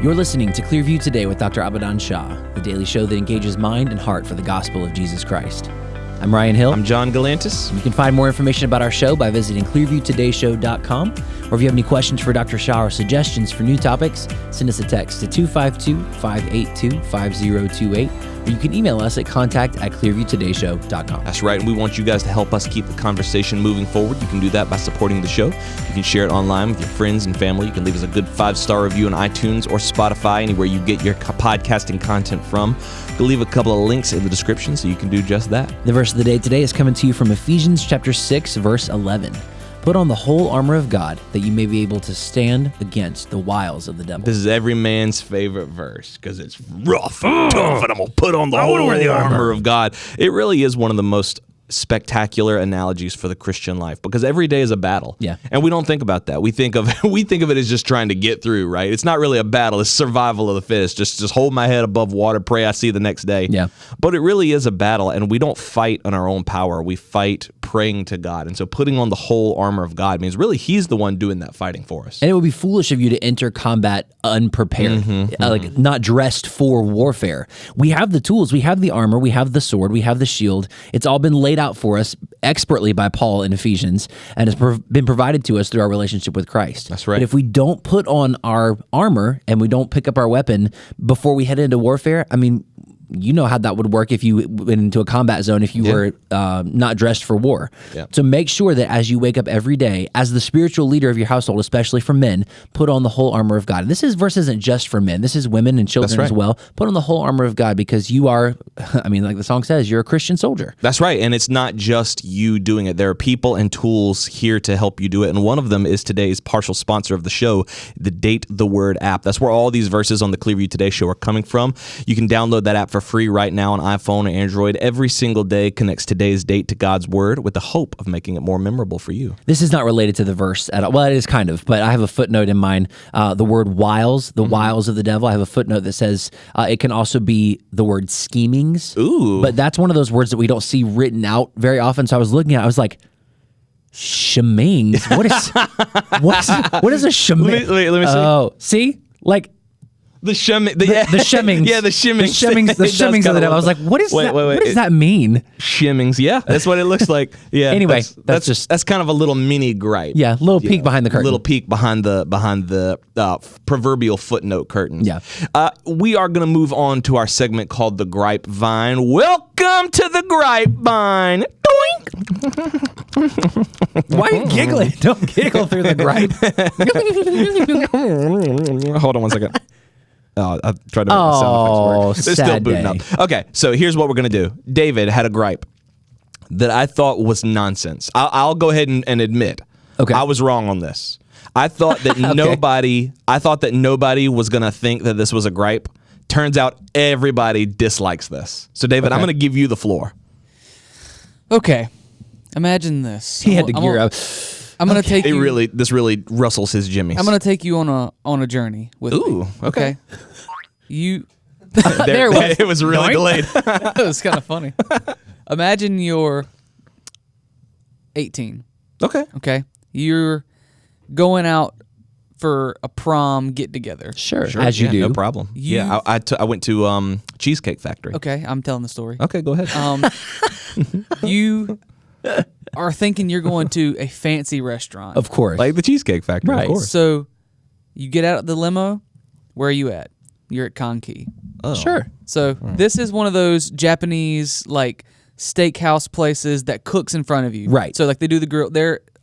You're listening to Clearview Today with Dr. Abadan Shah, the daily show that engages mind and heart for the gospel of Jesus Christ. I'm Ryan Hill. I'm John Galantis. You can find more information about our show by visiting clearviewtodayshow.com, or if you have any questions for Dr. Shah or suggestions for new topics, send us a text to 252-582-5028, or you can email us at contact@clearviewtodayshow.com. That's right, and we want you guys to help us keep the conversation moving forward. You can do that by supporting the show. You can share it online with your friends and family. You can leave us a good 5-star review on iTunes or Spotify, anywhere you get your podcasting content from. We'll leave a couple of links in the description so you can do just that. The verse of the day today is coming to you from Ephesians chapter 6, verse 11. Put on the whole armor of God, that you may be able to stand against the wiles of the devil. This is every man's favorite verse because it's rough and tough, and I'm going to put on the whole armor of God. It really is one of the most spectacular analogies for the Christian life, because every day is a battle. Yeah. And we don't think about that. We think of it as just trying to get through, right? It's not really a battle. It's survival of the fittest. Just hold my head above water, pray I see the next day. Yeah. But it really is a battle, and we don't fight on our own power. We fight praying to God. And so putting on the whole armor of God means really he's the one doing that fighting for us. And it would be foolish of you to enter combat unprepared, like not dressed for warfare. We have the tools, we have the armor, we have the sword, we have the shield. It's all been laid out for us expertly by Paul in Ephesians, and has been provided to us through our relationship with Christ. That's right. But if we don't put on our armor and we don't pick up our weapon before we head into warfare, I mean, you know how that would work if you went into a combat zone if you were not dressed for war. Yeah. So make sure that as you wake up every day, as the spiritual leader of your household, especially for men, put on the whole armor of God. This verse isn't just for men. This is women and children as well. Put on the whole armor of God, because you are, I mean, like the song says, you're a Christian soldier. That's right. And it's not just you doing it. There are people and tools here to help you do it. And one of them is today's partial sponsor of the show, the Date the Word app. That's where all these verses on the Clearview Today show are coming from. You can download that app for free right now on iPhone or Android. Every single day connects today's date to God's Word with the hope of making it more memorable for you. This is not related to the verse at all. Well, it is kind of, but I have a footnote in mine. The word wiles, the wiles of the devil. I have a footnote that says it can also be the word schemings. Ooh. But that's one of those words that we don't see written out very often. So I was looking at it, I was like, shemings? What is a sheming? Let me see. Oh, see? Like, The shemmings. the shemmings. Yeah, the shemmings. The shemmings of the devil. I was like, what is that? What does that mean? Shemmings. Yeah, that's what it looks like. Yeah. Anyway, that's kind of a little mini gripe. Yeah, little peek behind the curtain. A little peek behind the proverbial footnote curtain. Yeah. We are going to move on to our segment called the Gripevine. Welcome to the Gripevine. Doink. Why are you giggling? Don't giggle through the gripe. Hold on one second. Oh, I tried to make the sound effects work. They're still booting up. Okay, so here's what we're going to do. David had a gripe that I thought was nonsense. I'll go ahead and admit. Okay. I was wrong on this. I thought that nobody was going to think that this was a gripe. Turns out everybody dislikes this. So David, I'm going to give you the floor. Okay. Imagine this. He had to gear up. I'm going to take you. This really rustles his jimmies. I'm going to take you on a journey with me. Ooh, okay. You. There it was. It was really delayed. That was kind of funny. Imagine you're 18. Okay. Okay. You're going out for a prom get together. Sure. As you do. No problem. I went to Cheesecake Factory. Okay. I'm telling the story. Okay, go ahead. You are thinking you're going to a fancy restaurant. Of course. Like the Cheesecake Factory, Right. of course. So you get out of the limo. Where are you at? You're at Kon-Ki. Oh. Sure. So this is one of those Japanese like steakhouse places that cooks in front of you. Right. So like they do the grill.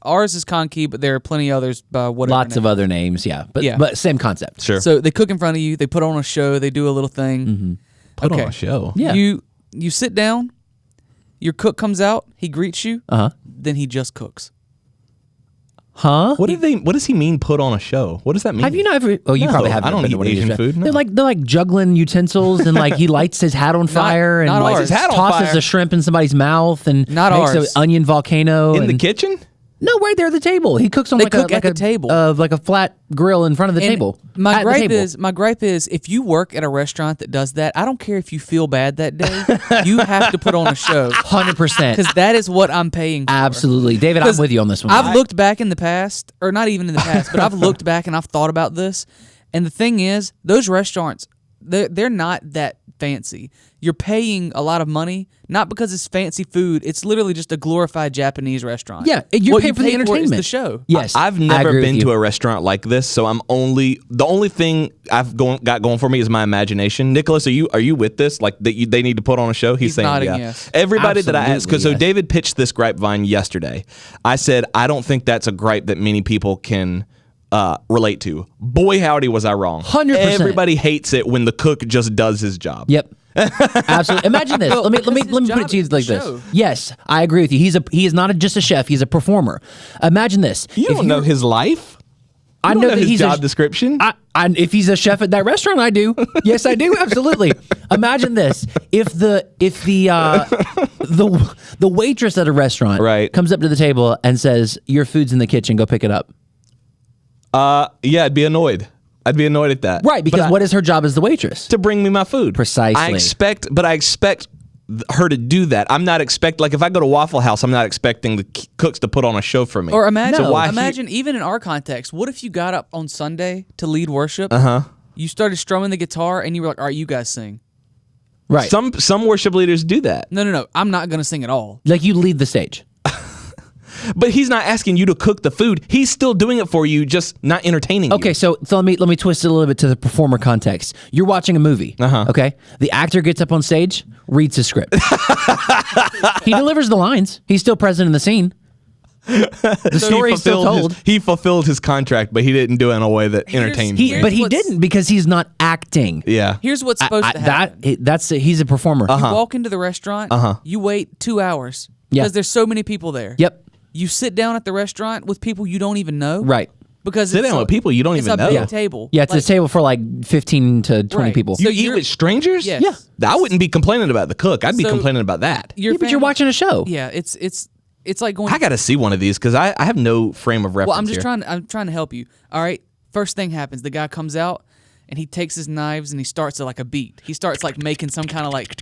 Ours is Kon-Ki, but there are plenty others by whatever. Lots of other names, yeah. But same concept. Sure. So they cook in front of you. They put on a show. They do a little thing. Mm-hmm. Put on a show. Yeah. You sit down. Your cook comes out. He greets you. Uh-huh. Then he just cooks. Huh? What does he mean? Put on a show? What does that mean? Have you not ever? Oh, you No, probably haven't. I don't been to eat one of these Asian food, no. They're like juggling utensils, and like he lights his hat on fire, and not lights ours. his hat on tosses fire. a shrimp in somebody's mouth, and Not makes ours. an onion volcano in the and- kitchen? No, right there at the table. He cooks on They like cook a at the table. like a flat grill in front of the And table. My At the gripe table. is if you work at a restaurant that does that, I don't care if you feel bad that day, you have to put on a show 100%. because that is what I'm paying for. Absolutely, David. I'm 'Cause with you on this one. I've looked back in the past, or not even in the past, but I've looked back and I've thought about this, And the thing is, those restaurants, they're not that fancy. You're paying a lot of money, not because it's fancy food. It's literally just a glorified Japanese restaurant. Yeah, you're What paying you for the pay is entertainment. the show. Yes, I've I never agree with been you. to a restaurant like this, so the only thing I've got going for me is my imagination. Nicholas, are you with this? Like they need to put on a show? He's saying nodding yeah. yes. Everybody that I asked, because so Absolutely, yes. David pitched this grapevine yesterday. I said I don't think that's a gripe that many people can relate to. Boy, howdy, was I wrong. 100%. Everybody hates it when the cook just does his job. Yep. Absolutely. Imagine this. Let me because his put it job to you is like the this. show. Yes, I agree with you. He is not just a chef. He's a performer. Imagine this. You don't know his life. I You know don't that his he's job a description. if he's a chef at that restaurant, I do. Yes, I do. Absolutely. Imagine this: if the waitress at a restaurant Right. comes up to the table and says, "Your food's in the kitchen. Go pick it up." Yeah, I'd be annoyed. I'd be annoyed at that. Right, because But what is her job as the waitress? to bring me my food. Precisely. I expect her to do that. I'm not like if I go to Waffle House, I'm not expecting the cooks to put on a show for me. Or imagine, No. imagine even in our context, what if you got up on Sunday to lead worship? You started strumming the guitar and you were like, all right, you guys sing. Right. Some worship leaders do that, No. I'm not going to sing at all. Like you lead the stage. but he's not asking you to cook the food. He's still doing it for you, just not entertaining Okay, you. so let me twist it a little bit to the performer context. You're watching a movie. Okay, the actor gets up on stage, reads his script. He delivers the lines. He's still present in the scene. The story is still told. He fulfilled his contract, but he didn't do it in a way that entertained me. But he what's- didn't because he's not acting. Yeah. Here's what's supposed to happen. He's a performer. You walk into the restaurant, you wait 2 hours Yeah. because there's so many people there. Yep. You sit down at the restaurant with people you don't even know. Right. Because Sit it's down with people you don't it's even a know. big Yeah. table. Yeah, it's Like, a table for like 15 to 20 Right. people. So You eat you're- with strangers? Yes. Yeah. I wouldn't be complaining about the cook. I'd be So- complaining about that. Your But you're family- watching a show. Yeah, it's like going. I got to see one of these because I have no frame of reference Well, I'm just here. I'm trying to help you. All right. First thing happens. The guy comes out and he takes his knives and he starts at like a beat. He starts like making some kind of like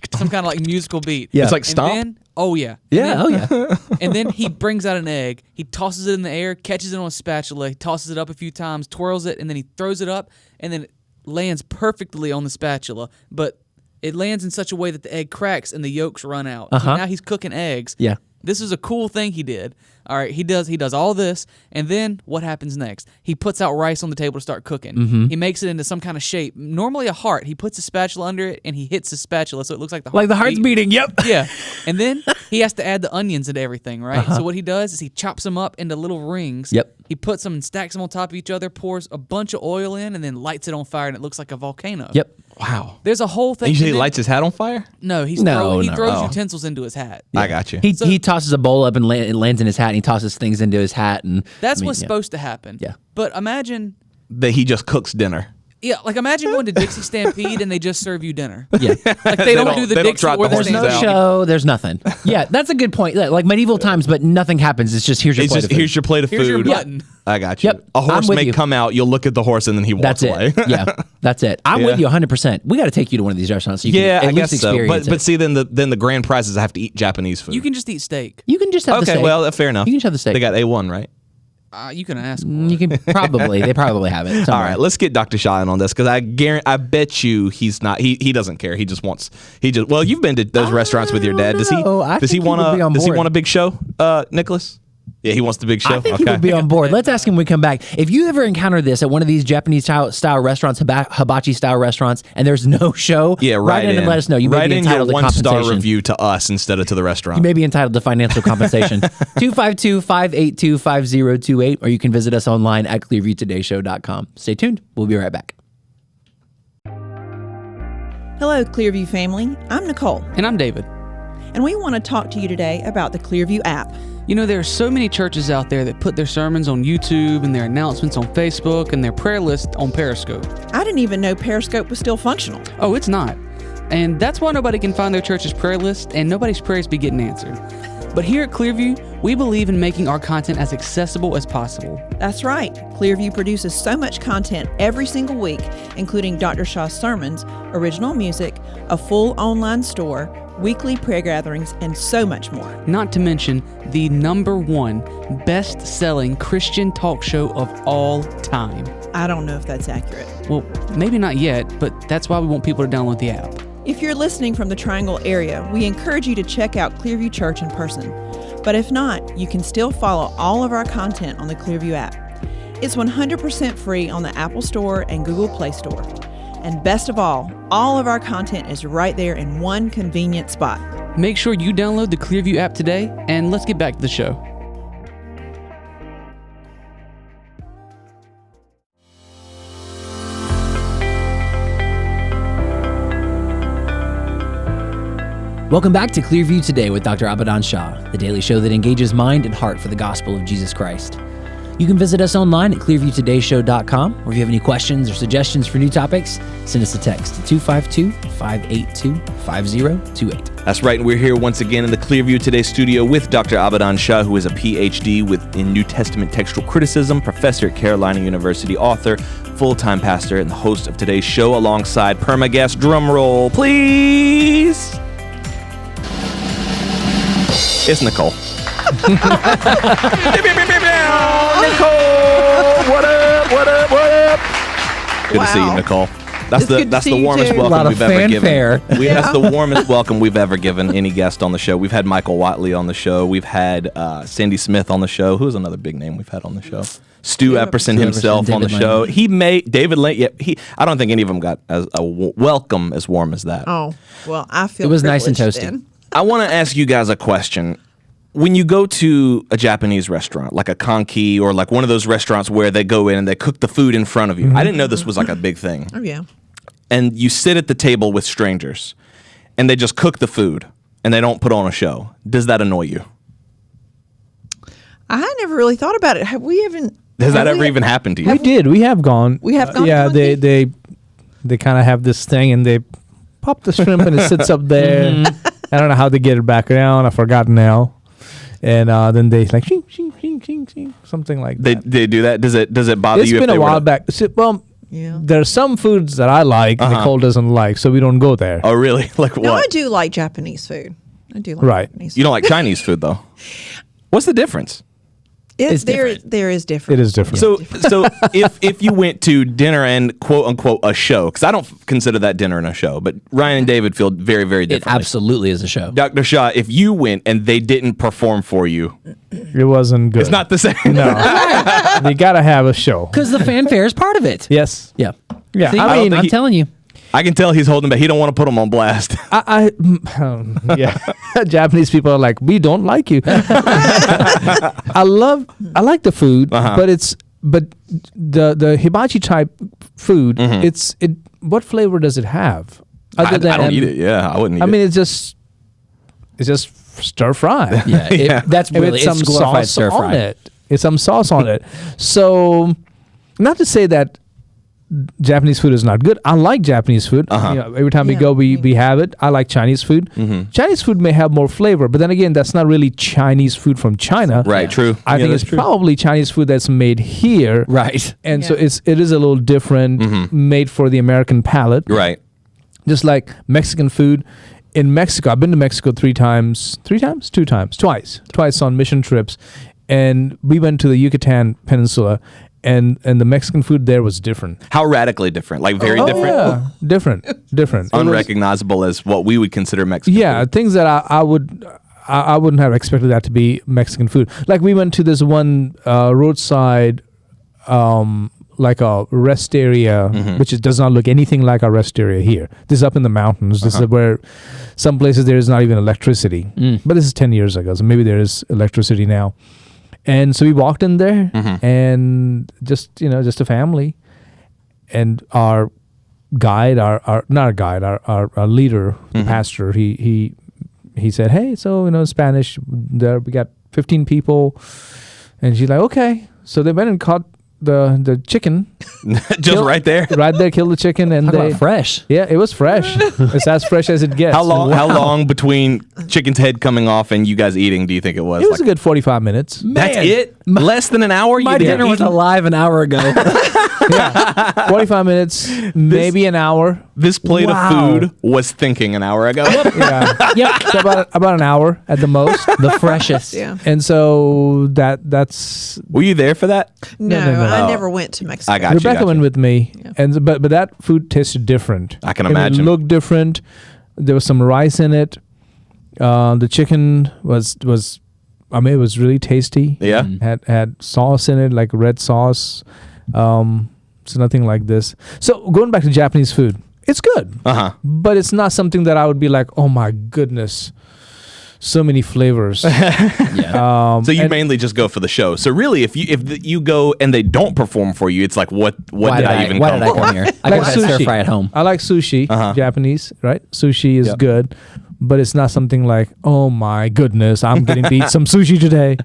musical beat. Yeah. It's like And stomp? then, oh yeah. Yeah, And then, oh yeah. And then he brings out an egg. He tosses it in the air, catches it on a spatula, he tosses it up a few times, twirls it, and then he throws it up, and then it lands perfectly on the spatula. But it lands in such a way that the egg cracks and the yolks run out. So now he's cooking eggs. Yeah. This is a cool thing he did. All right, he does all this, and then what happens next? He puts out rice on the table to start cooking. He makes it into some kind of shape, normally a heart. He puts a spatula under it, and he hits the spatula so it looks like the heart. Like the heart's beating. Yep. Yeah, and then he has to add the onions into everything, right? So what he does is he chops them up into little rings. Yep. He puts them and stacks them on top of each other, pours a bunch of oil in, and then lights it on fire, and it looks like a volcano. Yep. Wow. There's a whole thing. And you say and he then- lights his hat on fire? No, he No. throws Oh. utensils into his hat. I got you. He tosses a bowl up and it lands in his hat, and he tosses things into his hat, and That's I mean, what's yeah. supposed to happen. Yeah. But imagine, That he just cooks dinner. imagine going to Dixie Stampede and they just serve you dinner. Yeah. Like they don't don't- do the they don't Dixie trot or the the horses There's out. no Stampede. show. There's nothing. Yeah, that's a good point. Like medieval times, but nothing happens. It's just here's your It's plate just of food. here's your plate of Here's your food. button. I got you. Yep. A horse I'm with may you. come out, you'll look at the horse, and then he walks That's away. it. Yeah, that's it. I'm with you 100%. We got to take you to one of these restaurants so you Yeah, can I at guess least so. experience But it. see, then the grand prize is I have to eat Japanese food. You can just eat steak. You can just have the okay, steak. well, fair enough. You can just have the steak. They got A1, right? You can ask. You can probably. They probably have it. All somewhere. right, let's get Dr. Shah in on this because I bet you he's not. He doesn't care. He just. Well, you've been to those restaurants with your dad. Does he? know. I Does he think he want would be on Does he board. want a big show, Nicholas? Yeah, he wants the big show. I think he would be on board. Let's ask him when we come back. If you ever encounter this at one of these Japanese style restaurants, hibachi style restaurants, and there's no show, Yeah, write in and let us know. You may write be in your entitled to 1-star compensation. review to us instead of to the restaurant. You may be entitled to financial compensation. 252-582-5028, or you can visit us online at clearviewtodayshow.com. Stay tuned. We'll be right back. Hello, Clearview family. I'm Nicole, And I'm David. and we want to talk to you today about the Clearview app. You know, there are so many churches out there that put their sermons on YouTube and their announcements on Facebook and their prayer list on Periscope. I didn't even know Periscope was still functional. Oh, it's not. And that's why nobody can find their church's prayer list and nobody's prayers be getting answered. But here at Clearview, we believe in making our content as accessible as possible. That's right. Clearview produces so much content every single week, including Dr. Shah's sermons, original music, a full online store, weekly prayer gatherings, and so much more. Not to mention the #1 best-selling Christian talk show of all time. I don't know if that's accurate. Well, maybe not yet, but that's why we want people to download the app. If you're listening from the Triangle area, we encourage you to check out Clearview Church in person. But if not, you can still follow all of our content on the Clearview app. It's 100% free on the Apple Store and Google Play Store. And best of all of our content is right there in one convenient spot. Make sure you download the Clearview app today, and let's get back to the show. Welcome back to Clearview Today with Dr. Abadan Shah, the daily show that engages mind and heart for the gospel of Jesus Christ. You can visit us online at clearviewtodayshow.com, or if you have any questions or suggestions for new topics, send us a text to 252-582-5028. That's right, and we're here once again in the Clearview Today studio with Dr. Abadan Shah, who is a PhD in New Testament textual criticism, professor at Carolina University, author, full-time pastor, and the host of today's show alongside perma-guest drumroll, please. It's Nicole. Nicole, what up? Good to see you, Nicole. That's the warmest welcome we've ever given. That's the warmest welcome we've ever given any guest on the show. We've had Michael Watley on the show. We've had Sandy Smith on the show. Who's another big name we've had on the show? Stu Epperson himself on the show. David Lane. Yeah, I don't think any of them got a welcome as warm as that. Oh, well, I feel it was nice and toasty. Then. I want to ask you guys a question. When you go to a Japanese restaurant, like a Konki or like one of those restaurants where they go in and they cook the food in front of you, I didn't know this was like a big thing. Oh, yeah. And you sit at the table with strangers and they just cook the food and they don't put on a show. Does that annoy you? I never really thought about it. Have we even... Has that ever even happened to you? We did. We have gone. We have gone. Yeah, to they kind of have this thing and they pop the shrimp and it sits up there. I don't know how they get it back down. I forgot now. And then they like shing, shing, shing, shing, shing, something like that. They do that. Does it bother you? It's been a while back. Well, there are some foods that I like Nicole doesn't like, so we don't go there. Oh, really? Like what? No, I do like Japanese food. I do like Japanese food. You don't like Chinese food though. What's the difference? There is different. It is different. So if you went to dinner and quote unquote a show, because I don't consider that dinner and a show, but Ryan and David feel very, very It differently. absolutely is a show. Dr. Shah, if you went and they didn't perform for you, it wasn't good. it's not the same. No. They gotta have a show. Because the fanfare is part of it. Yes. Yeah. Yeah. See, I mean, I'm telling you. I can tell he's holding back. He don't want to put them on blast. Yeah. Japanese people are like, we don't like you. I like the food, but the hibachi type food, what flavor does it have? I don't eat it. Yeah, I wouldn't eat it. I mean, it's just stir fry. Yeah. That's really some glorified sauce stir fry. on it. It's some sauce on it. So, not to say that Japanese food is not good. I like Japanese food. Every time we go, we have it. I like Chinese food. Chinese food may have more flavor, but then again, that's not really Chinese food from China. Right, true. I think it's probably Chinese food that's made here. Right. And so it is a little different, made for the American palate. Right. Just like Mexican food. In Mexico, I've been to Mexico twice on mission trips. And we went to the Yucatan Peninsula. And the Mexican food there was different. How radically different? Like very different? Yeah, different. Unrecognizable as what we would consider Mexican food. Things that I wouldn't have expected that to be Mexican food. Like we went to this one roadside, like a rest area, which does not look anything like our rest area here. This is up in the mountains. This is where some places there is not even electricity. But this is 10 years ago, so maybe there is electricity now. And so we walked in there, and just a family, and our guide, our leader, the pastor, he said, "Hey, so Spanish. There we got 15 people," and she's like, "Okay." So they went and caught the chicken, right there, killed the chicken, and Talk about fresh. Yeah, it was fresh. It's as fresh as it gets. How long between chicken's head coming off and you guys eating do you think it was? It was a good 45 minutes. That's it? Less than an hour? My dinner was alive an hour ago. Yeah, 45 minutes, maybe an hour. This plate Wow. of food was thinking an hour ago. Yeah, Yep. so about an hour at the most. The freshest. Yeah. And so that's Were you there for that? No, no. I Oh. never went to Mexico. I got you. Rebecca went with me, Yeah. and but that food tasted different. I can And imagine. it looked different. There was some rice in it. The chicken was I mean, it was really tasty. Yeah. Had sauce in it, like red sauce. So nothing like this. So going back to Japanese food, it's good, Uh-huh. but it's not something that I would be like, oh my goodness, so many flavors. Yeah. So you and- mainly just go for the show. So really, if you go and they don't perform for you, it's like, what Why did I even why come did I for? come here? I Like could have stir sushi. fry at home. I like sushi, Uh-huh. Japanese, right? Sushi is Yep. good, but it's not something like, oh my goodness, I'm getting to eat some sushi today.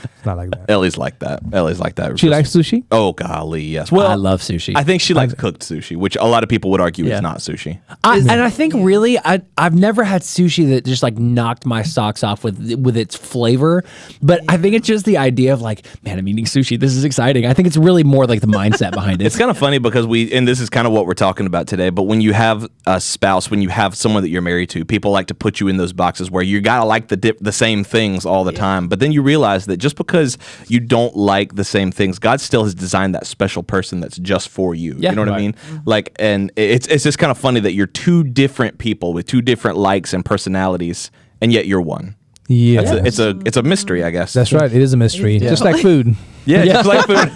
It's not like that. Ellie's like that. Ellie's like that. She likes sushi? Oh golly, yes. Well, I love sushi. I think she likes cooked sushi, which a lot of people would argue Yeah. is not sushi. And I think really, I've never had sushi that just like knocked my socks off with its flavor. But I think it's just the idea of like, man, I'm eating sushi. This is exciting. I think it's really more like the mindset behind it. It's kind of funny because and this is kind of what we're talking about today, but when you have a spouse, when you have someone that you're married to, people like to put you in those boxes where you gotta like the same things all the time. But then you realize that just because you don't like the same things, God still has designed that special person that's just for you. Yeah. You know what I Right. mean? Like, and it's just kind of funny that you're two different people with two different likes and personalities, and yet you're one. Yeah. It's a mystery, I guess. That's right. It is a mystery. Just like food. Yeah, just like food.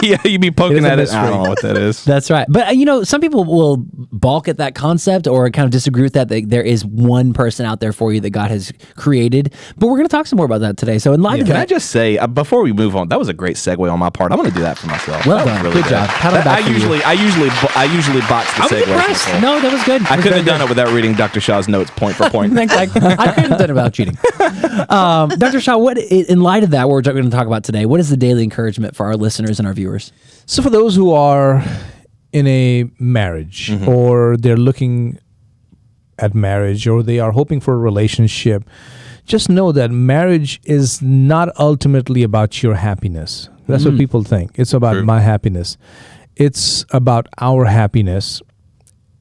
Yeah, you be poking It is a at it. I mystery. don't know what that is. That's right. But, some people will balk at that concept or kind of disagree with that. There is one person out there for you that God has created. But we're going to talk some more about that today. So in light of Can that, I just say before we move on, that was a great segue on my part. I'm going to do that for myself. Well That was done. really Good job. Pat on the back for you. I usually botch the I was segues. impressed. Nicole. No, that was good. I couldn't have done it without reading Dr. Shah's notes point for point. Thanks. I couldn't have done it without cheating. Dr. Shah, in light of that, what we're going to talk about today, what is the daily encouragement for our listeners and our viewers? So for those who are in a marriage or they're looking at marriage or they are hoping for a relationship, just know that marriage is not ultimately about your happiness. That's what people think. It's about True. my happiness. It's about our happiness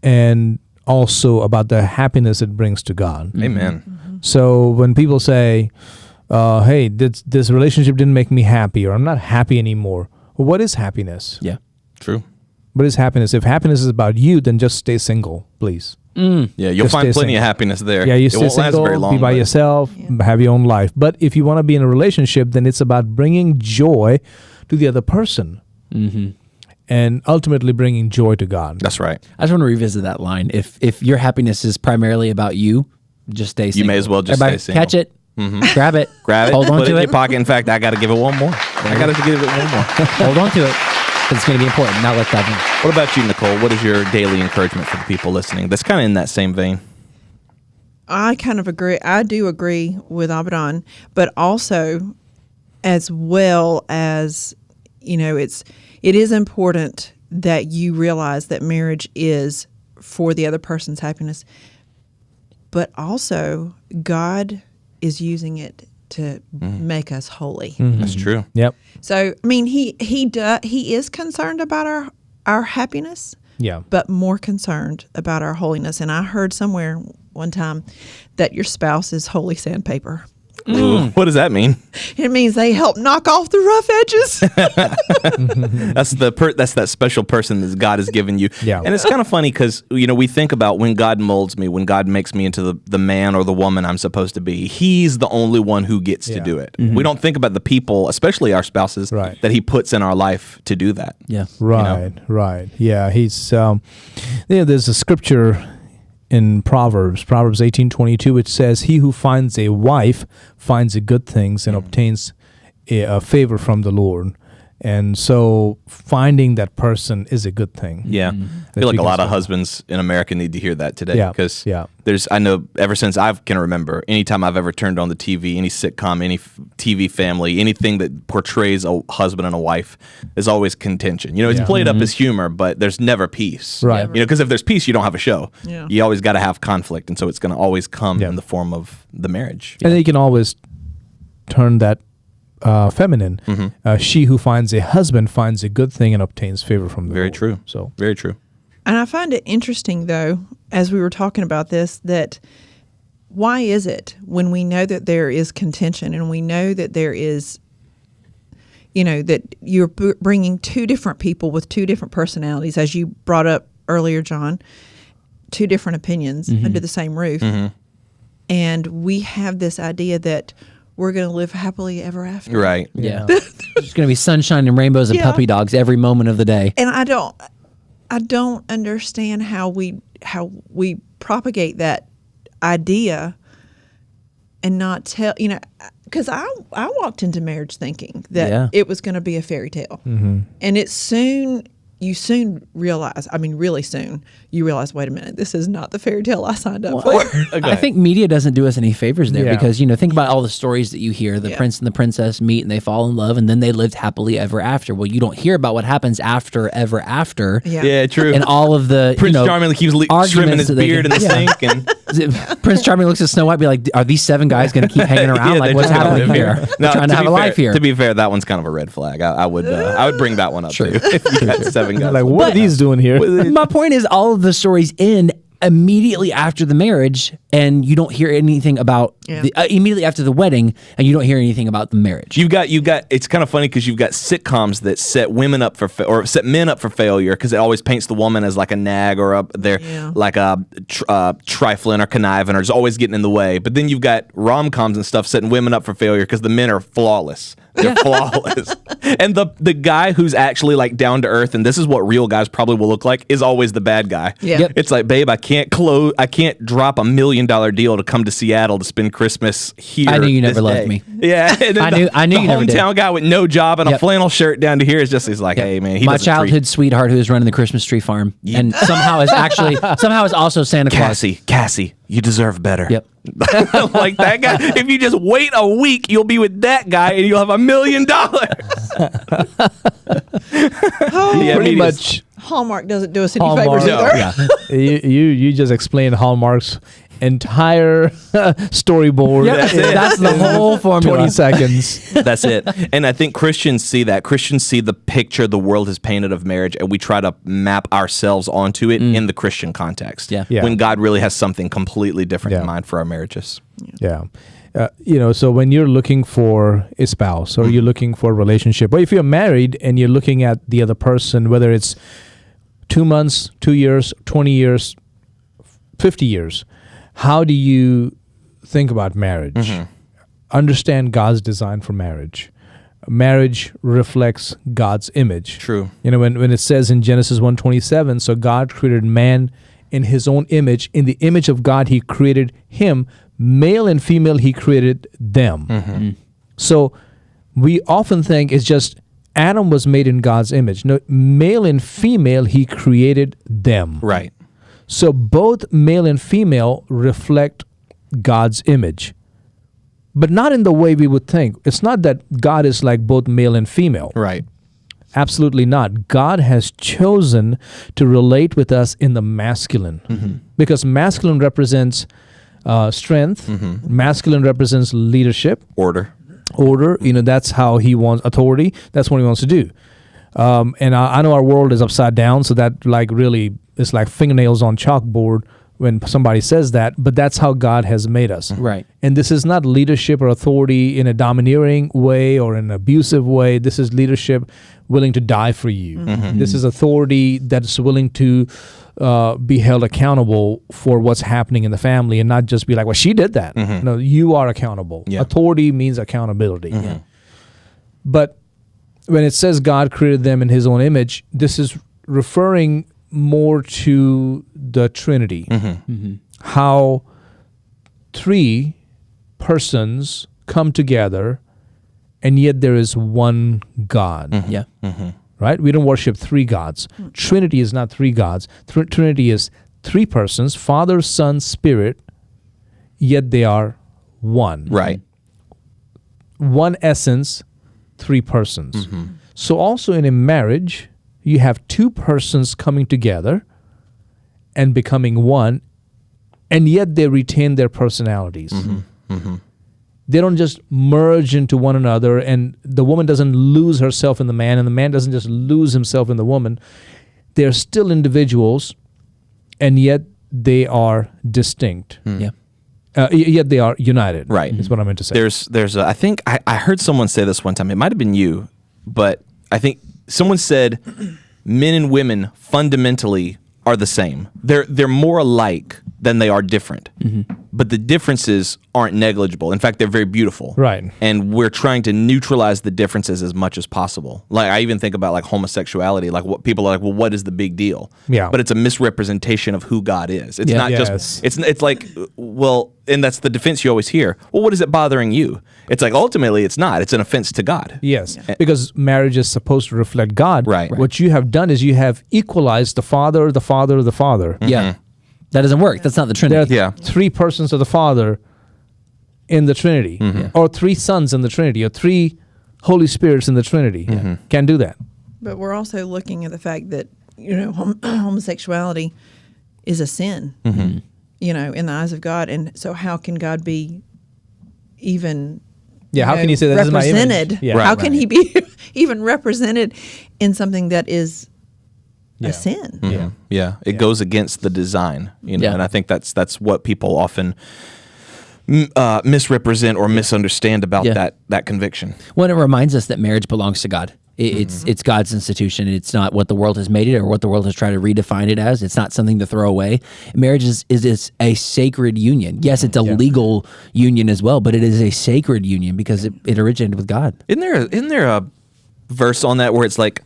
and also about the happiness it brings to God. Amen. So when people say, hey, this relationship didn't make me happy or I'm not happy anymore, well, what is happiness? Yeah. True. What is happiness? If happiness is about you, then just stay single, please. Yeah, you'll Just find stay plenty single. of happiness there. Yeah, you it stay won't last single, very long. be by but- yourself, have your own life. But if you want to be in a relationship, then it's about bringing joy to the other person and ultimately bringing joy to God. That's right. I just want to revisit that line. If your happiness is primarily about you, just stay single. may as well just Everybody stay single. Catch it. Grab it. Grab it, Hold on put to it in it. your pocket. In fact, I got to give it one more. I got to give it one more. Hold on to it. 'Cause it's going to be important. Now let that one. What about you, Nicole? What is your daily encouragement for the people listening? That's kind of in that same vein. I kind of agree. I do agree with Abaddon, but also as well as, it is important that you realize that marriage is for the other person's happiness, but also God is using it to make us holy. That's true. Yep. So, I mean, he is concerned about our happiness, Yeah. but more concerned about our holiness. And I heard somewhere one time that your spouse is holy sandpaper. Ooh, what does that mean? It means they help knock off the rough edges. That's that's that special person that God has given you. Yeah. And it's kind of funny because we think about when God molds me, when God makes me into the man or the woman I'm supposed to be. He's the only one who gets to Yeah. do it. We don't think about the people, especially our spouses, Right. that He puts in our life to do that. Yeah. Right, right. Yeah, he's there's a scripture in Proverbs 18:22, which says, "He who finds a wife finds a good things and obtains a favor from the Lord." And so finding that person is a good thing. Yeah. I feel like a lot of husbands in America need to hear that today. Yeah, Because yeah. I know ever since I can remember, anytime I've ever turned on the TV, any sitcom, any TV family, anything that portrays a husband and a wife is always contention. It's Yeah. played up as humor, but there's never peace. Right. Because if there's peace, you don't have a show. Yeah. You always got to have conflict. And so it's going to always come Yeah. in the form of the marriage. And then you can always turn that feminine. She who finds a husband finds a good thing and obtains favor from the Very Lord. true. So Very true. And I find it interesting, though, as we were talking about this, that why is it when we know that there is contention and we know that there is, that you're bringing two different people with two different personalities, as you brought up earlier, John, two different opinions under the same roof. And we have this idea that we're going to live happily ever after. Right. Yeah. There's going to be sunshine and rainbows and Yeah. puppy dogs every moment of the day. And I don't understand how we propagate that idea and not tell, because I walked into marriage thinking that it was going to be a fairy tale. And you soon realize, really soon, you realize, wait a minute, this is not the fairy tale I signed up for. I think media doesn't do us any favors there Yeah. because, think about all the stories that you hear. The prince and the princess meet and they fall in love and then they lived happily ever after. Well, you don't hear about what happens ever after. Yeah. Yeah, true. And all of the Prince Charming keeps trimming his that they beard in the get. sink. And Prince Charming looks at Snow White and be like, are these 7 guys going to keep hanging around? Yeah, Like, they're what's just gonna happening live here? here. They're trying to have a life here. To be fair, that one's kind of a red flag. I would would bring that one up too. If you got 7 guys. like, what are these doing here? My point is, all of the stories end immediately after the marriage, and you don't hear anything about immediately after the wedding, and you don't hear anything about the marriage. You've got. It's kind of funny because you've got sitcoms that set women up for or set men up for failure because it always paints the woman as like a nag or like a trifling or conniving or just always getting in the way. But then you've got rom-coms and stuff setting women up for failure because the men are flawless. They're flawless. And the guy who's actually like down to earth, and this is what real guys probably will look like, is always the bad guy. Yeah. Yep. It's like, babe, I can't drop $1 million deal to come to Seattle to spend Christmas here. I knew you never this loved day. me. Yeah. And then I knew the you never did. hometown guy with no job and a flannel shirt down to here is just, he's like, hey man, he My doesn't childhood sweetheart who was running the Christmas tree farm, and somehow is also Santa Claus. Cassie, you deserve better. Yep. Like that guy. If you just wait a week, you'll be with that guy and you'll have $1 million. Pretty much. Hallmark doesn't do us any Hallmark. favors either. No. Yeah. You just explained Hallmark's entire storyboard. Yep. That's the whole formula. 20 seconds. That's it. And I think Christians see that. Christians see the picture the world has painted of marriage, and we try to map ourselves onto it in the Christian context. Yeah. Yeah. When God really has something completely different in Yeah. mind for our marriages. Yeah. So when you're looking for a spouse or you're looking for a relationship, or if you're married and you're looking at the other person, whether it's 2 months, 2 years, 20 years, 50 years, how do you think about marriage? Understand God's design for marriage. Marriage reflects God's image. True. When it says in Genesis 1:27, so God created man in his own image. In the image of God, he created him. Male and female, he created them. So we often think it's just Adam was made in God's image. No, male and female, he created them. Right. So both male and female reflect God's image, but not in the way we would think. It's not that God is like both male and female. Right. Absolutely not. God has chosen to relate with us in the masculine because masculine represents strength. Masculine represents leadership. Order. That's how he wants authority. That's what he wants to do. And I know our world is upside down, so that really is like fingernails on chalkboard when somebody says that, but that's how God has made us. Right. And this is not leadership or authority in a domineering way or an abusive way. This is leadership willing to die for you. This is authority that's willing to be held accountable for what's happening in the family and not just be like, well, she did that. No, you are accountable. Yeah. Authority means accountability. But when it says God created them in his own image, this is referring more to the Trinity. How 3 persons come together and yet there is one God. Yeah. Right? We don't worship 3 gods. Trinity is not 3 gods. Trinity is 3 persons, Father, Son, Spirit, yet they are one. Right. One essence, 3 persons. So also in a marriage, you have 2 persons coming together and becoming one, and yet they retain their personalities. they don't just merge into one another, and the woman doesn't lose herself in the man, and the man doesn't just lose himself in the woman. They're still individuals, and yet they are distinct. Yeah. Yet they are united. Right. Is what I meant to say. There's I think I heard someone say this one time. It might have been you, but I think someone said men and women fundamentally are the same. They're more alike than they are different. But the differences aren't negligible. In fact, they're very beautiful. Right. And we're trying to neutralize the differences as much as possible. Like I even think about like homosexuality. Like what people are like, well, what is the big deal? Yeah. But it's a misrepresentation of who God is. It's Yeah. not Yes. just. It's like, well, and that's the defense you always hear. Well, what is it bothering you? It's like ultimately, it's not. It's an offense to God. Yes, because marriage is supposed to reflect God. Right. What you have done is you have equalized the Father, the Father, the Father. Yeah. That doesn't work. That's not the There are Trinity. Yeah. three persons of the Father in the Trinity, or three sons in the Trinity, or three Holy Spirits in the Trinity. Can't do that. But we're also looking at the fact that, homosexuality is a sin, in the eyes of God. And so how can God be even How can you say that this is my image? represented? Yeah. Right. How can he be even represented in something that is a sin? Yeah. Yeah, it goes against the design, Yeah. and I think that's what people often misrepresent or misunderstand about Yeah. that conviction. When it reminds us that marriage belongs to God. It's God's institution. It's not what the world has made it or what the world has tried to redefine it as. It's not something to throw away. Marriage is a sacred union. Yes, it's a legal union as well, but it is a sacred union because it originated with God. Isn't there a verse on that where it's like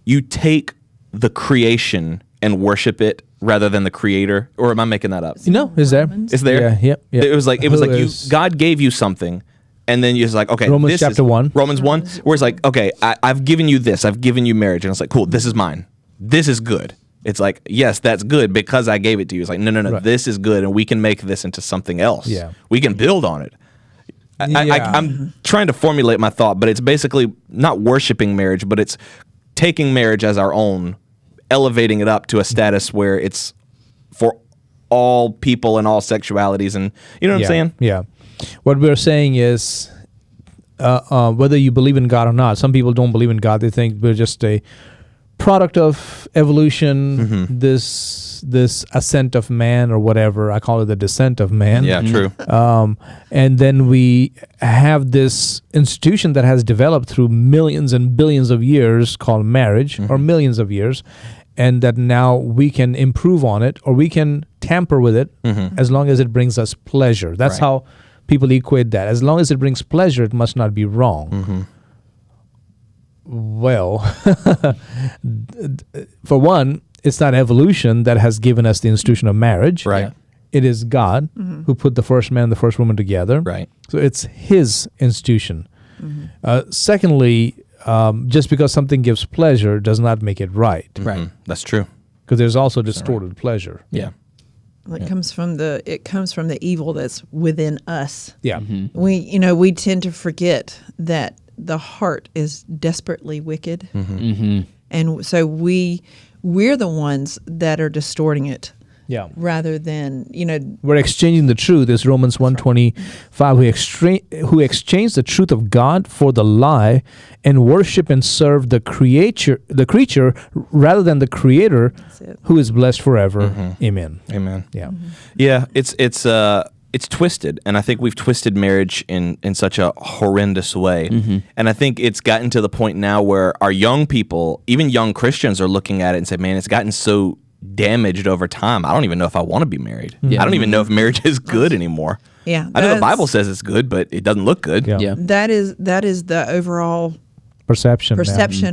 you take the creation and worship it rather than the creator? Or am I making that up? No, is there? Is there? Yeah. It was like Who God gave you something, and then you're just like, okay, Romans this chapter is, 1. Romans 1, where it's like, okay, I've given you this, I've given you marriage, and it's like, cool, this is mine. This is good. It's like, yes, that's good because I gave it to you. It's like, no, Right. this is good, and we can make this into something else. Yeah. We can build on it. I'm trying to formulate my thought, but it's basically not worshiping marriage, but it's taking marriage as our own, elevating it up to a status where it's for all people and all sexualities, and you know what I'm saying? Yeah. What we're saying is, whether you believe in God or not, some people don't believe in God. They think we're just a product of evolution, this ascent of man or whatever. I call it the descent of man. Yeah, true. And then we have this institution that has developed through millions and billions of years called marriage, or millions of years, and that now we can improve on it or we can tamper with it as long as it brings us pleasure. That's Right. how people equate that. As long as it brings pleasure, it must not be wrong. Well, for one, it's not evolution that has given us the institution of marriage. Right. It is God who put the first man and the first woman together. Right. So it's his institution. Secondly, just because something gives pleasure does not make it right. Right. That's true. Because there's also distorted pleasure. Yeah. Well, it comes from the evil that's within us. Yeah. We tend to forget that the heart is desperately wicked, and so we're the ones that are distorting it. Yeah. Rather than We're exchanging the truth. It's Romans 1:25 who exchanged the truth of God for the lie and worship and serve the creature rather than the creator it. who is blessed forever. Amen. Amen. Yeah. Yeah, it's twisted, and I think we've twisted marriage in such a horrendous way. And I think it's gotten to the point now where our young people, even young Christians, are looking at it and say, man, it's gotten so damaged over time. I don't even know if I want to be married. Yeah. I don't even know if marriage is good anymore. Yeah, I know the that's- Bible says it's good, but it doesn't look good. Yeah. Yeah. that is the overall Perception.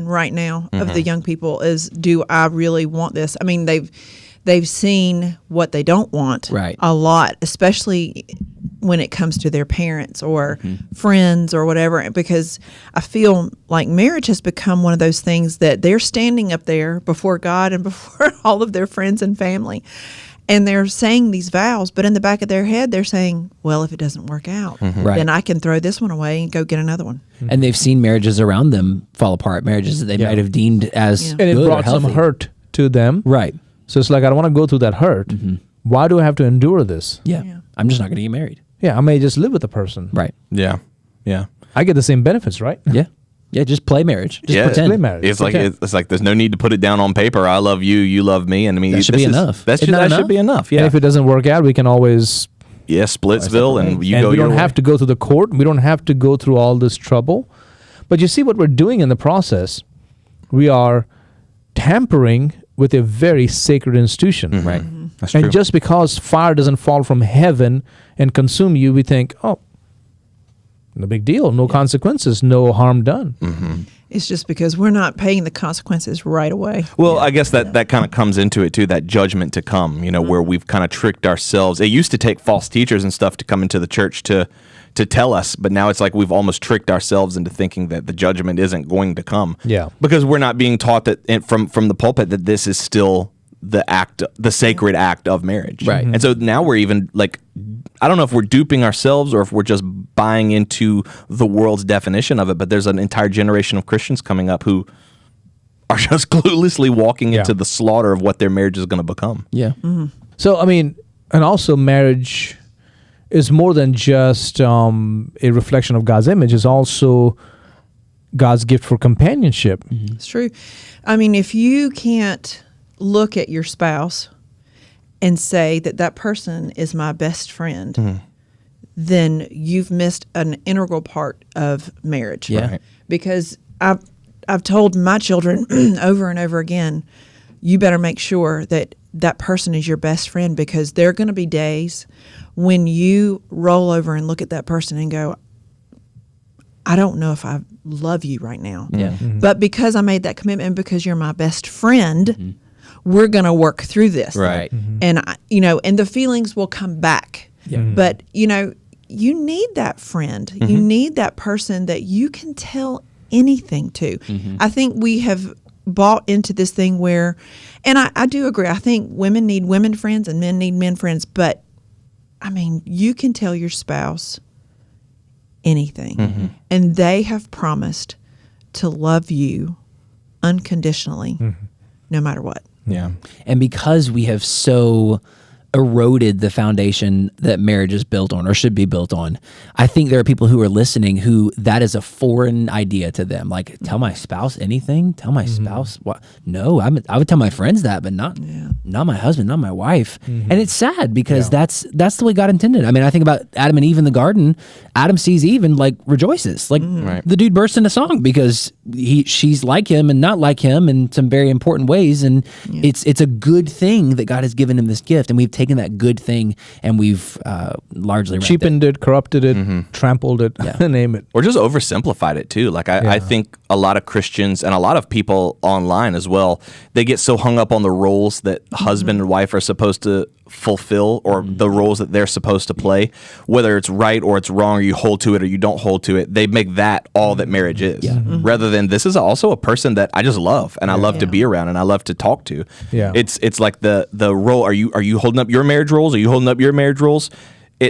right now of the young people is, do I really want this? I mean, they've seen what they don't want Right. a lot, especially when it comes to their parents or friends or whatever, because I feel like marriage has become one of those things that they're standing up there before God and before all of their friends and family, and they're saying these vows, but in the back of their head they're saying, well, if it doesn't work out, Right. then I can throw this one away and go get another one. And they've seen marriages around them fall apart, marriages that they might have deemed as Yeah. And it good or brought some healthy. hurt to them. Right. So it's like, I don't want to go through that hurt. Why do I have to endure this? Yeah. Yeah. I'm just not going to get married. Yeah, I may just live with the person. Right. Yeah. Yeah. I get the same benefits, right? Yeah. Yeah, just play marriage. Just Yeah, pretend. Play marriage. It's like Pretend. it's like there's no need to put it down on paper. I love you, you love me, and I mean That should this be is- enough. That Isn't that should enough? be enough. And Yeah. if it doesn't work out, we can always Yeah, Splitsville, and you and go. we your don't way. have to go to the court. We don't have to go through all this trouble. But you see what we're doing in the process. We are tampering with a very sacred institution. Right. That's And true. just because fire doesn't fall from heaven and consume you, we think, oh, no big deal, no consequences, no harm done. It's just because we're not paying the consequences right away. Well, I guess that kind of comes into it too, that judgment to come, where we've kind of tricked ourselves. It used to take false teachers and stuff to come into the church to tell us, but now it's like we've almost tricked ourselves into thinking that the judgment isn't going to come. Yeah. Because we're not being taught that from the pulpit that this is still the sacred act of marriage. Right. And so now we're even like, I don't know if we're duping ourselves or if we're just buying into the world's definition of it, but there's an entire generation of Christians coming up who are just cluelessly walking into the slaughter of what their marriage is going to become. Yeah. So, I mean, and also marriage is more than just a reflection of God's image. It's also God's gift for companionship. It's true. I mean, if you can't look at your spouse and say that person is my best friend, then you've missed an integral part of marriage. Yeah. Right. Because I've told my children over and over again, you better make sure that person is your best friend, because there are going to be days when you roll over and look at that person and go, I don't know if I love you right now. Yeah. But because I made that commitment and because you're my best friend, we're going to work through this. Right. And, and the feelings will come back. But, you need that friend. You need that person that you can tell anything to. I think we have bought into this thing where, and I do agree, I think women need women friends and men need men friends. But, I mean, you can tell your spouse anything. And they have promised to love you unconditionally, no matter what. Yeah. And because we have so eroded the foundation that marriage is built on or should be built on, I think there are people who are listening who that is a foreign idea to them. Like, tell my spouse anything? Tell my spouse what? No, I would tell my friends that, but not my husband, not my wife. And it's sad because that's the way God intended. I mean, I think about Adam and Eve in the garden. Adam sees Eve and like rejoices. Like the dude bursts into song because she's like him and not like him in some very important ways. And it's a good thing that God has given him this gift, and we've taken that good thing and we've largely Cheapened it, corrupted it, trampled it, name it. Or just oversimplified it too. Like I think a lot of Christians and a lot of people online as well, they get so hung up on the roles that husband and wife are supposed to fulfill, or the roles that they're supposed to play, whether it's right or it's wrong, or you hold to it or you don't hold to it. They make that all that marriage is, rather than this is also a person that I just love and I love to be around and I love to talk to. Yeah. It's like the role. Are you holding up your marriage roles? Are you holding up your marriage roles?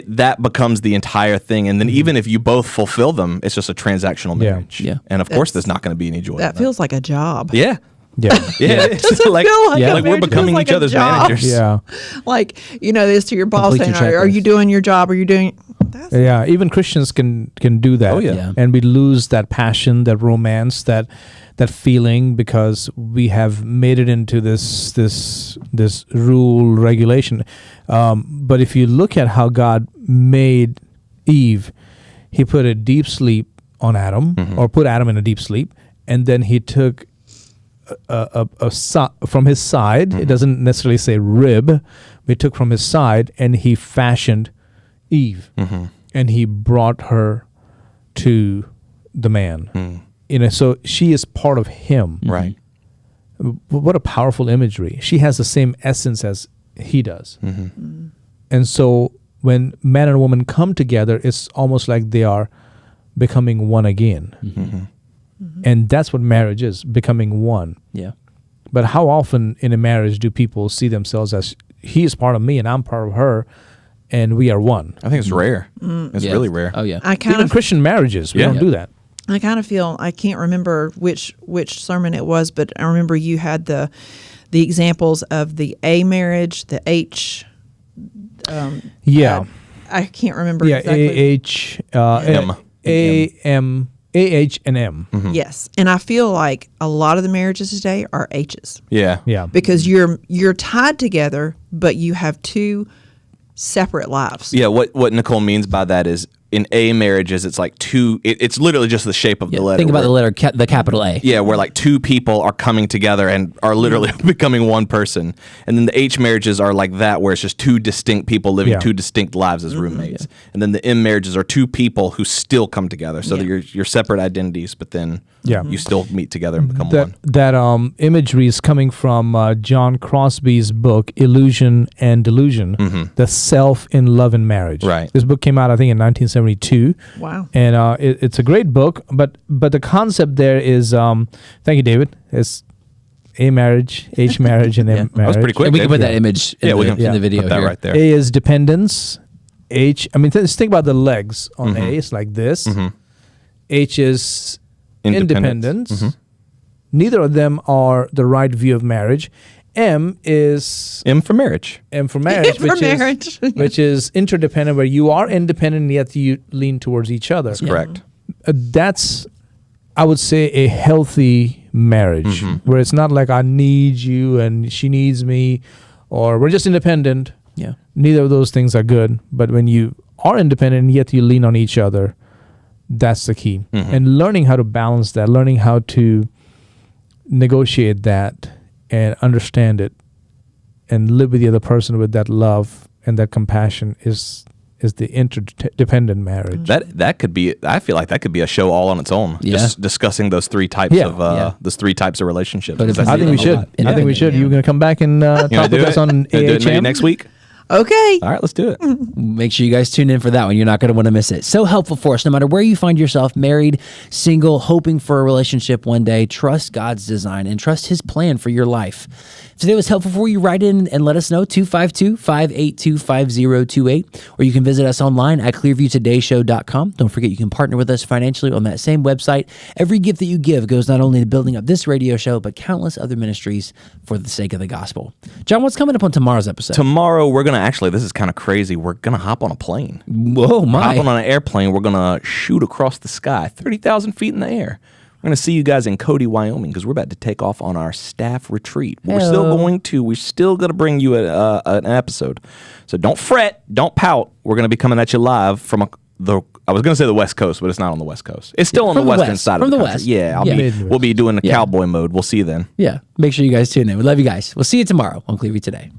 That becomes the entire thing, and then even if you both fulfill them, it's just a transactional marriage. Yeah. And of course, there's not going to be any joy. That in feels like a job. Yeah. Yeah. Yeah. It's like, feel like like we're marriage becoming feels like each a other's job. managers. Yeah. Like, this to your boss Complete saying, your are you checklist. doing your job? Are you doing... That's Yeah, even Christians can do that. Oh, yeah. And we lose that passion, that romance, that feeling, because we have made it into this rule regulation. But if you look at how God made Eve, he put a deep sleep on Adam, or put Adam in a deep sleep, and then he took from his side. It doesn't necessarily say rib, but he took from his side and he fashioned Eve, and he brought her to the man. So she is part of him. Right. What a powerful imagery. She has the same essence as he does. And so when man and woman come together, it's almost like they are becoming one again. And that's what marriage is, becoming one. Yeah. But how often in a marriage do people see themselves as, he is part of me and I'm part of her, and we are one? I think it's rare. It's really rare. Oh yeah. I kind Even of Christian marriages, we Yeah. don't do that. I kind of feel, I can't remember which sermon it was, but I remember you had the examples of the A marriage, the H. Yeah. I can't remember Yeah, exactly. AH and M. Yes, and I feel like a lot of the marriages today are H's. Yeah. Yeah. Because you're tied together, but you have two separate lives. Yeah, what Nicole means by that is in A marriages, it's like two. It's literally just the shape of the letter. Think about where- the capital A. Yeah, where like two people are coming together and are literally becoming one person. And then the H marriages are like that, where it's just two distinct people living Yeah. two distinct lives as roommates. And then the M marriages are two people who still come together. So that you're separate identities, but then you still meet together and become one. That imagery is coming from John Crosby's book Illusion and Delusion, The Self in Love and Marriage. Right. This book came out, I think, in 1972. Wow. And it's a great book, but the concept there is, thank you, David, is A marriage, H marriage, and M marriage. That was pretty quick. And we can Dave. put that image in, we the, can in the video put that here. right there. A is dependence. H, I mean, just think about the legs on A. It's like this. H is independence. Neither of them are the right view of marriage. M is M for marriage. M for marriage, For marriage. which is interdependent, where you are independent yet you lean towards each other. That's correct. That's, I would say, a healthy marriage where it's not like I need you and she needs me, or we're just independent. Yeah. Neither of those things are good. But when you are independent yet you lean on each other, that's the key. And learning how to balance that, learning how to negotiate that and understand it and live with the other person with that love and that compassion is the interdependent marriage. That could be. I feel like that could be a show all on its own. Yeah. Just discussing those three types Yeah. of those three types of relationships. But if I think we should. I think we should. You're going to come back and talk You wanna with do us it? on Gonna do it maybe AHM next week. Okay. All right, let's do it. Make sure you guys tune in for that one. You're not going to want to miss it. So helpful for us, no matter where you find yourself, married, single, hoping for a relationship one day. Trust God's design and trust His plan for your life. If today was helpful for you, write in and let us know, 252-582-5028, or you can visit us online at clearviewtodayshow.com. Don't forget, you can partner with us financially on that same website. Every gift that you give goes not only to building up this radio show, but countless other ministries for the sake of the gospel. John, what's coming up on tomorrow's episode? Tomorrow we're gonna actually. This is kind of crazy. We're gonna hop on a plane. Whoa, my. Hopping on an airplane. We're gonna shoot across the sky, 30,000 feet in the air. We're gonna see you guys in Cody, Wyoming, because we're about to take off on our staff retreat. But we're still gonna bring you an episode. So don't fret, don't pout. We're gonna be coming at you live from I was gonna say the West Coast, but it's not on the West Coast. It's still on the western side of the country. West. Yeah, Yeah. we'll be doing the cowboy mode. We'll see you then. Yeah. Make sure you guys tune in. We love you guys. We'll see you tomorrow on Clearview Today.